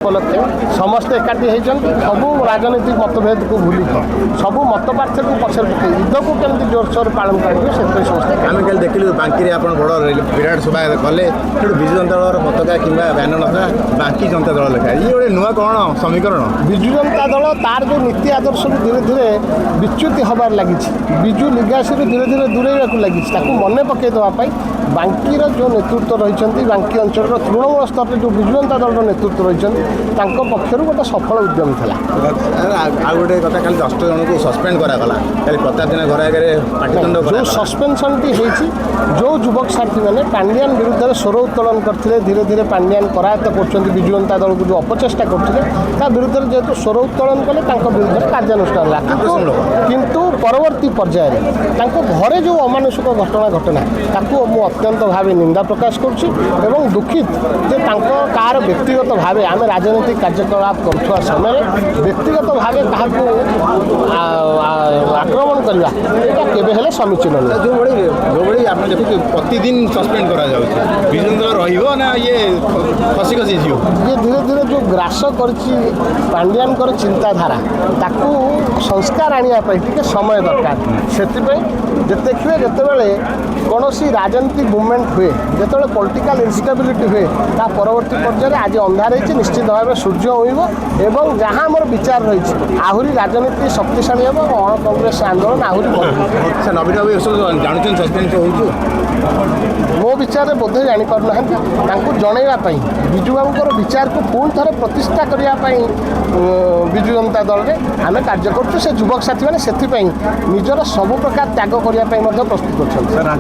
उपलक्षे समस्ते एकाठी होती सबू राजनीतिक मतभेद को भूलिक सबू मत पार्थक्य पछर पकई ईद को केमती जोरसोर पालन करेंगे से समस्ते आम कल देखिलु बांकी आप बड़ विराट सभा कले विजु जनता दल पताका कि बैनर नथा बांकी जनता दल लेखा ये गोटे नुआ कौन समीकरण विजु जनता दल तार जो नीति आदर्श धीरे धीरे विच्युति हबार लगी विजु लिगासी धीरे धीरे दूरेवा लगी मन पकई देवाई बांकीर जो नेतृत्व रही बांकी अंचल तृणमूल स्तर में जो विजु जनता दल नेतृत्व रही पक्षर गोटे सफल उद्यम था आ गोटे कथा खाली 10 जन को सस्पेंड करागला खाली प्रताप जेना घर आगे पाटितुंड जो सस्पेंशन टी जो युवक साथी मैंने पांड्यान विरुद्ध में स्वर उत्तोलन करते धीरे धीरे पांड्यान करायत्त कर विजु जनता दल को जो अपचेषा करते विरुद्ध में जेहेतु स्वर उत्तोलन कले विरुद्ध कार्यानुष्ठान किंतु परवर्ती पर्यायर घरे जो अमानुषिक घटना घटना अत्यंत भाव निंदा प्रकाश करुँच दुखित जे कार व्यक्तिगत भाव आम राजनीतिक कार्यकलाप करुवा समय व्यक्तिगत भाव क्या आक्रमण करवा यहाँ केवे समीचीन नुहे जो भाई आप देखिए प्रतिदिन सस्पेंड करा ना ये खसी खसी जीव ये धीरे धीरे जो ग्रास कर पांड्यान चिंताधारा ताकू संस्कार आने समय दरकार से देखिए जितेबाला कौन राजनीतिक मुवमेंट हुए जो पॉलिटिकल इनस्टेबिलिटी हुए ता परवर्ती पर्यायर आज अंधार निश्चित भाव सूर्य उइब एवं जहाँ आम विचार रही आहरी राजनीति शक्तिशाली हम अण कांग्रेस आंदोलन आहरी नवीन बाबू जानते सस्पेंड हो मो विचार में बोधे जापारना जनवाई विजु बाबूर विचार को पुणी थे प्रतिष्ठा करने विजु जनता दल में आम कार्य करुँ से युवक साथी मैंने से निजर सब प्रकार त्याग करने प्रस्तुत अच्छा।